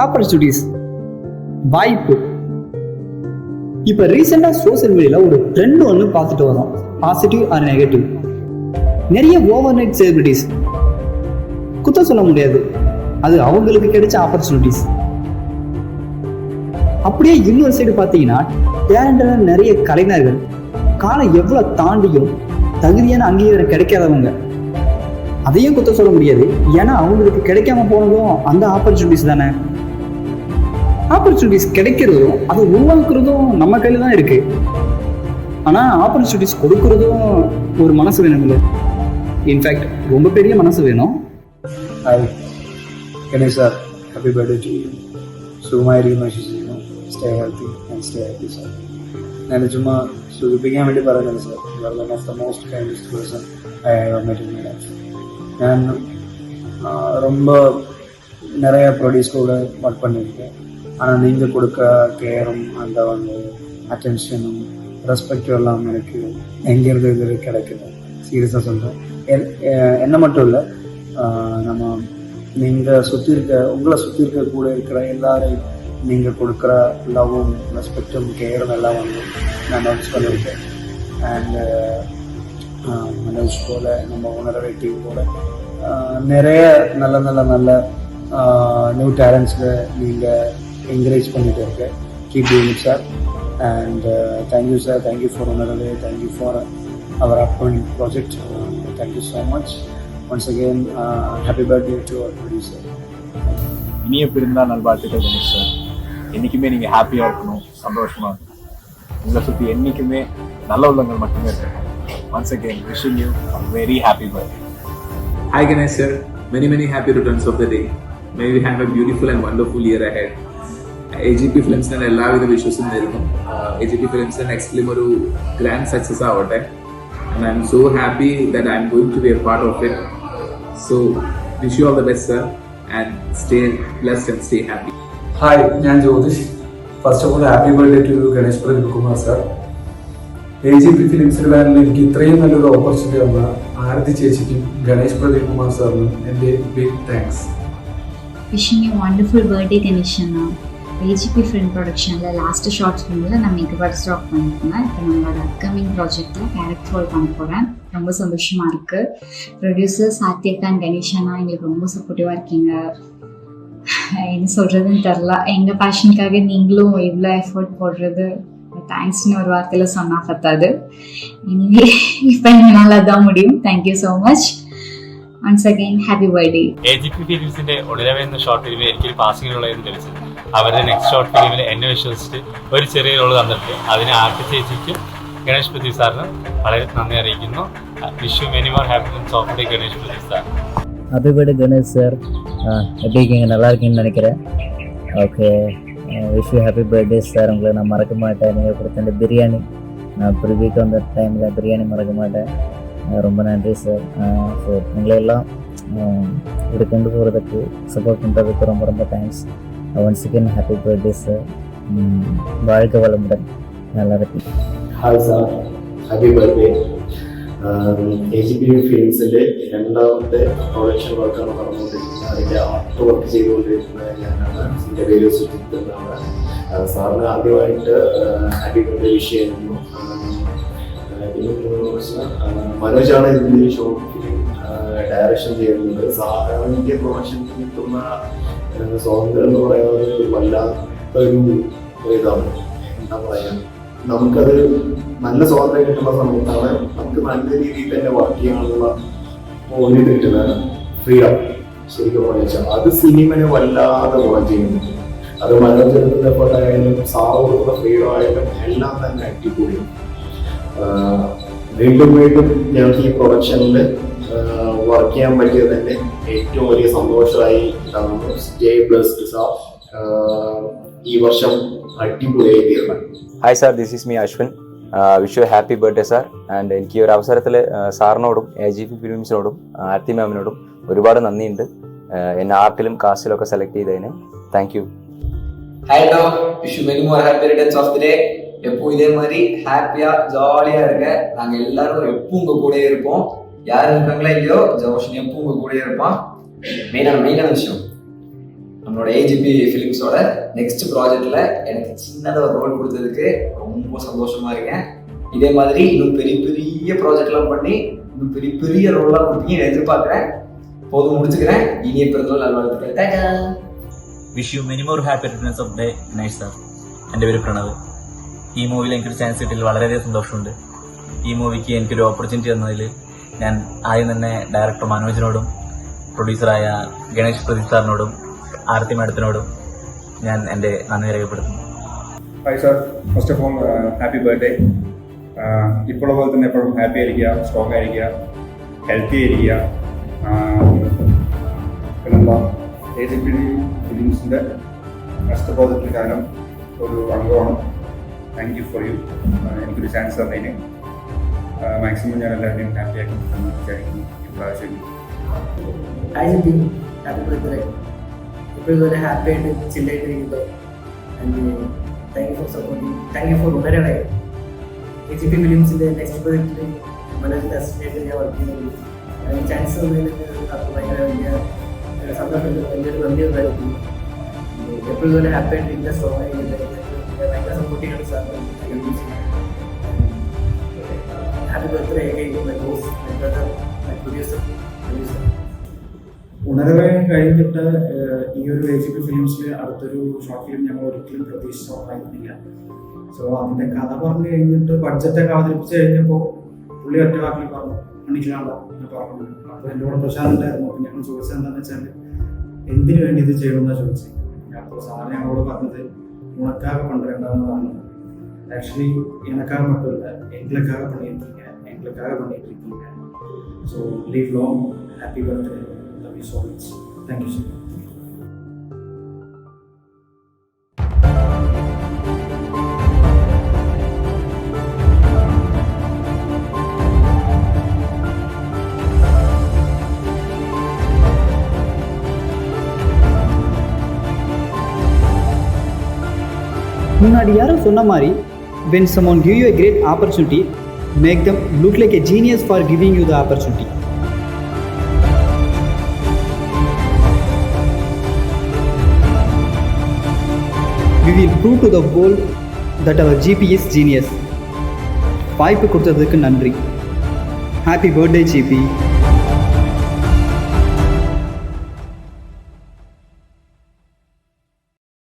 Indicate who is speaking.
Speaker 1: Opportunities, வாய்ப்பு. இப்போ ரீசெண்டாக சோசியல் மீடியாவில் ஒரு ட்ரெண்ட் ஒன்று பார்த்துட்டு வரோம், பாசிட்டிவ் ஆர் நெகட்டிவ். நிறைய ஓவர் நைட் செலிபிரிட்டிஸ், குத்தம் சொல்ல முடியாது, அது அவங்களுக்கு கிடைச்ச ஆப்பர்ச்சுனிட்டிஸ். அப்படியே இன்னொரு சைடு பார்த்தீங்கன்னா டேலண்டான நிறைய கலைஞர்கள் காலம் எவ்வளோ தாண்டியும் தகுதியான அங்கீகாரம் கிடைக்காதவங்க, அதையும் குத்தம் சொல்ல முடியாது. ஏன்னா அவங்களுக்கு கிடைக்காம போனதும் அந்த ஆப்பர்ச்சுனிட்டிஸ் தானே. ஆப்பர்ச்சுனிட்டிஸ் கிடைக்கிறதும் அதை உருவாக்குறதும் நம்ம கையில் தான் இருக்கு. ஆனால் ஆப்பர்ச்சுனிட்டிஸ் கொடுக்கறதும் ஒரு மனசு வேணும் இல்லை, இன்ஃபேக்ட் ரொம்ப பெரிய மனசு வேணும்.
Speaker 2: Hi Ganesh sir, happy birthday to you. So my real message stay healthy and stay happy sir. ഞാൻ ചുമ്മാ സൂചിപ്പിക്കാൻ വേണ്ടി പറയുന്നത് sir, you are one of the most kindest person I have met in my life. ഞാൻ ரொம்ப நிறைய produce கூட work பண்ணியிருக்கேன். ஆனால் நீங்கள் கொடுக்க கேரும் அந்த வந்து அட்டென்ஷனும் ரெஸ்பெக்டும் எல்லாம் எனக்கு எங்கேருந்து இது கிடைக்குது. சீரியஸாக சொல்கிறேன். என்ன மட்டும் இல்லை, நம்ம நீங்கள் சுற்றி இருக்க உங்களை சுற்றி இருக்க கூட இருக்கிற எல்லாரையும் நீங்கள் கொடுக்குற லவ்வும் ரெஸ்பெக்டும் கேரும் எல்லாம் வந்து நான் நோட்ஸ் பண்ணியிருக்கேன். அண்டு மனோஜ் போல், நம்ம உணர்வை டீம் போல் நிறைய நல்ல நல்ல நல்ல நியூ டேலண்ட்ஸில் நீங்கள் என்கரேஜ் பண்ணிட்டு இருக்கேன். Keep doing it sir. And thank you sir, thank you for Unarve, thank you for our upcoming project. Thank you so much. Once again happy birthday to our producer.
Speaker 3: இனிய பிறந்தநாள் நல்வாழ்த்துக்கள் கணேஷ் சார். என்றைக்குமே நீங்கள் ஹாப்பியாக இருக்கணும், சந்தோஷமாக இருக்கணும். உங்களை சுற்றி என்றைக்குமே நல்ல உள்ளங்கள் மட்டுமே இருக்கணும். Once again wishing you a very happy birthday.
Speaker 4: Hi Ganesh sir, many happy returns of the day. May we have a beautiful and wonderful year ahead. AGP Films and എല്ലാവിധ വിശ്വസും നേരുന്നു. AGP Films നെക്സ്റ്റ് ഫിലിം ഒരു grand success ആവട്ടെ. And I'm so happy that I'm going to be a part of it. So wish you all the best sir and stay blessed and stay happy.
Speaker 5: Hi, ഞാൻ Jyothish. First of all happy birthday to Ganesh Pradeep Kumar sir. AGP ഫിലിംസിന്റെ ബാനറിൽ എനിക്ക് ഇത്രയും നല്ലൊരു opportunity വന്ന ആരതി ചേച്ചിക്കും ഗണേഷ് പ്രദീപ് കുമാർ സാറിനും എൻ്റെ big thanks.
Speaker 6: Wishing you wonderful birthday கணேஷனா. ஏஜிபி ஃபிலிம் ப்ரொடக்ஷனில் லாஸ்ட் ஷார்ட் ஃபிலிமில் நான் மேக்கப் ஆர்டிஸ்ட் ஒர்க் பண்ணியிருந்தேன். இப்போ நம்மளோட அப்கமிங் ப்ராஜெக்டில் கேரக்டர் ரோல் பண்ண போகிறேன். ரொம்ப சந்தோஷமாக இருக்குது. ப்ரொடியூசர் சாத்யக்கா அண்ட் கணேஷனா எங்களுக்கு ரொம்ப சப்போர்ட்டிவாக இருக்கீங்க. என்ன சொல்கிறதுன்னு தெரில. எங்கள் பேஷனுக்காக நீங்களும் இவ்வளோ எஃபர்ட் போடுறது தேங்க்ஸ்னு ஒரு வார்த்தையில் சொன்னால் பத்தாது. இனிமே இப்போ எங்களால் அதான் முடியும். Thank you so much. once again happy birthday.
Speaker 7: AGP ഫിലിംസിന്റെ ഒടുരവ എന്ന ഷോർട്ട് ഫിലിമിൽ എനിക്കൊരു പാസിംഗ് റോളായിരുന്നു ലഭിച്ചത്. അവരുടെ നെക്സ്റ്റ് ഷോർട്ട് ഫിലിമിൽ എന്നെ വിശ്വസിച്ച് ഒരു ചെറിയ റോള് തന്നിട്ട് അതിന് ആർട്ടി ചേച്ചിക്കും ഗണേഷ് പ്രദീപ് സാറിനും വളരെ നന്ദി അറിയിക്കുന്നു. Wish you many more happiness off day Ganesh Pradeep sir.
Speaker 8: Happy birthday Ganesh sir. எப்படி இருக்கீங்க? நல்லா இருக்கீங்கன்னு நினைக்கிறேன். Okay, wish you happy birthday sir. உங்களை நான் மறக்க மாட்டேன். நீங்கள் கொடுத்த அந்த பிரியாணி, நான் ப்ரிவியூக்கு வந்த டைமில் பிரியாணி மறக்க மாட்டேன். ரொம்ப நன்றி சார். ஸோ எங்களெல்லாம் இப்படி கொண்டு போகிறதுக்கு சப்போர்ட் பண்ணுறதுக்கு ரொம்ப ரொம்ப thanks. Once again happy birthday sir. வாழ்க வளமுடன். நல்லா இருக்கு.
Speaker 9: Hi sir, happy birthday. AGP ഫിലിംസിൻ്റെ രണ്ടാമത്തെ പ്രൊഡക്ഷൻ വർക്കാണ് നടന്നുകൊണ്ടിരിക്കുന്നത്. അതിൻ്റെ ആർട്ട് വർക്ക് ചെയ്തുകൊണ്ടിരിക്കുന്നത് ഞാനാണ്. എൻ്റെ പേര് സുജിത്ത് എന്നാണ്. സാറിന് ആദ്യമായിട്ട് ഹാപ്പി ബർത്ത്ഡേ വിഷ് ചെയ്യുന്നു. മനോജാണ് ഇതിൻ്റെ ഷോർട്ട് ഫിലിം ഡയറക്ഷൻ ചെയ്യുന്നത്. സാധാരണ പ്രൊഡക്ഷനിൽ കിട്ടുന്ന സ്വാതന്ത്ര്യം എന്ന് പറയുന്നത് വല്ലാത്തൊരു ഇതാണ്. എന്താ പറയുക, നമുക്കത് നല്ല സ്വാതന്ത്ര്യം കിട്ടുന്ന സമയത്താണ് നമുക്ക് നല്ല രീതിയിൽ തന്നെ വർക്ക് ചെയ്യാനുള്ള ഒരു കിട്ടുന്നത്, ഫ്രീഡം. ശരിക്കും പറഞ്ഞാൽ അത് സിനിമനെ വല്ലാതെ ഗുണം ചെയ്യുന്നുണ്ട്. അത് മനോരഞ്ജനത്തിൻ്റെ എഫർട്ടായാലും സാറ് കൊടുക്കുന്ന ഫ്രീഡം ആയാലും എല്ലാം തന്നെ അടിപൊളിയാണ്. വീണ്ടും വീണ്ടും ഞങ്ങൾക്ക് ഈ പ്രൊഡക്ഷനിൽ വർക്ക് ചെയ്യാൻ പറ്റിയത് തന്നെ ഏറ്റവും വലിയ സന്തോഷമായി കാണുന്നു. Stay blessed sir. ഈ വർഷം അടിപൊളിയായി തീർന്നു.
Speaker 10: Hi sir, this is me Ashwin. Wish you happy birthday sir. And എനിക്ക് ഈ ഒരു അവസരത്തിൽ സാറിനോടും AGP ഫിലിംസിനോടും ആർത്തി മാമിനോടും ഒരുപാട് നന്ദിയുണ്ട്. എന്നെ ആർട്ടിലും കാസ്റ്റിലും ഒക്കെ സെലക്ട് ചെയ്തതിന് thank you.
Speaker 11: Hello, wish you many more happy returns of the day. எப்பவும் இதே மாதிரி ஹாப்பியா ஜாலியா இருங்க. நாங்க எல்லாரும் எப்பவும் உங்க கூட இருப்போம். யார் இருக்காங்களோ இல்லையோ, ஜோஷன் எப்பவும் உங்க கூட இருப்பான். மெயினான விஷயம், நம்ம நம்மளோட ஏஜிபி ஃபிலிம்ஸோட நெக்ஸ்ட் ப்ராஜெக்ட்ல எனக்கு சின்னதாக ஒரு ரோல் கொடுத்ததுக்கு ரொம்ப சந்தோஷமா இருக்கேன். இதே மாதிரி இன்னும் பெரிய பெரிய ப்ராஜெக்ட்லாம் பண்ணி இன்னும் பெரிய பெரிய ரோல்லாம் கொடுப்பீங்கன்னு எதிர்பார்க்குறேன். போதும், முடிச்சுக்கிறேன். இனிய பிறந்தநாள் நல்வாழ்த்துக்கள்.
Speaker 12: Wish you many more happy returns off day Ganesh sir. എൻ്റെ പേര് പ്രണവ്. ഈ മൂവിയിൽ എനിക്കൊരു ചാൻസ് കിട്ടിയതിൽ വളരെയധികം സന്തോഷമുണ്ട്. ഈ മൂവിക്ക് എനിക്കൊരു ഓപ്പർച്യൂണിറ്റി തന്നതിൽ ഞാൻ ആദ്യം തന്നെ ഡയറക്ടർ മനോജിനോടും പ്രൊഡ്യൂസറായ ഗണേഷ് പ്രദീപ് സാറിനോടും ആരതി മാഡത്തിനോടും ഞാൻ എൻ്റെ നന്ദി രേഖപ്പെടുത്തുന്നു.
Speaker 13: Hi sir, first of all happy birthday. ഇപ്പോഴുള്ള പോലെ തന്നെ എപ്പോഴും ഹാപ്പി ആയിരിക്കുക, സ്ട്രോങ് ആയിരിക്കുക, ഹെൽത്തി ആയിരിക്കുക. പിന്നെന്താ, AGP ഫിലിംസിൻ്റെ നെക്സ്റ്റ് പ്രോജക്റ്റിൽ ഞാനും ഒരു അംഗമാണ്. Thank you for you. എനിക്കൊരു ചാൻസ് തന്നതിന് മാക്സിമം ഞാൻ എല്ലാവരുടെയും ഹാപ്പി ആക്കി വിചാരിക്കുന്നു ഇപ്രാവശ്യം.
Speaker 14: IGP, happy birthday. ഇപ്പോഴും വളരെ ഹാപ്പി ആയിട്ട് ചില്ലായിട്ടിരിക്കുന്നത്. Thank you for supporting. Thank you for Unarve. AGP ഫിലിംസിൻ്റെ നെക്സ്റ്റ് പ്രോജക്റ്റിൽ മനോജിൻ്റെ അസിസ്റ്റൻ്റായിട്ട് ഞാൻ വർക്ക് ചെയ്യുന്നത്. ചാൻസ് തന്നതിൽ ഭയങ്കര വലിയ സന്തോഷമുണ്ട്. വലിയൊരു നന്ദി ഉണ്ടായിരുന്നു. എപ്പോഴും ഇതുപോലെ ഹാപ്പി ആയിട്ട് ഇതിൻ്റെ സ്ട്രോങ് ആയിട്ട് ഭയങ്കര സപ്പോർട്ടിങ്ങാണ് sir. Happy birthday again my boss, my brother, my producer.
Speaker 2: Unarve കഴിഞ്ഞിട്ട് ഈ ഒരു AGP ഫിലിംസിൽ അടുത്തൊരു ഷോർട്ട് ഫിലിം ഞങ്ങൾ ഒരിക്കലും പ്രതീക്ഷിച്ചിട്ടുണ്ടായിരുന്നില്ല. സോ അതിൻ്റെ കഥ പറഞ്ഞു കഴിഞ്ഞിട്ട് ബഡ്ജറ്റൊക്കെ അവതരിപ്പിച്ച് കഴിഞ്ഞപ്പോൾ പുള്ളി ഒറ്റ വാക്കിൽ പറഞ്ഞു മണിക്കലാണോ എന്ന് പറഞ്ഞു. അപ്പോൾ എൻ്റെ കൂടെ പ്രശാന്ത് ഉണ്ടായിരുന്നു. അപ്പോൾ ഞങ്ങൾ ചോദിച്ചത് എന്താണെന്ന് വെച്ചാൽ എന്തിനു വേണ്ടി ഇത് ചെയ്യണമെന്നാണ് ചോദിച്ചത്. അപ്പോൾ സാറിന് ഞങ്ങളോട് പറഞ്ഞത് ഉണക്കാകെ പണ്ടേണ്ടെന്ന് പറഞ്ഞത്. ആക്ച്വലി எனக்காக மட்டும் இல்லை, எங்களுக்காக பண்ணியிருக்கீங்க, எங்களுக்காக பண்ணிட்டு இருக்கீங்க. So leave long, happy birthday, love you so much. Thank you so much.
Speaker 1: முன்னாடி யாரும் சொன்ன மாதிரி when someone give you a great opportunity, make them look like a genius for giving you the opportunity. We will prove to the world that our GP is genius. வாய்ப்பு கொடுத்ததுக்கு நன்றி. Happy birthday GP.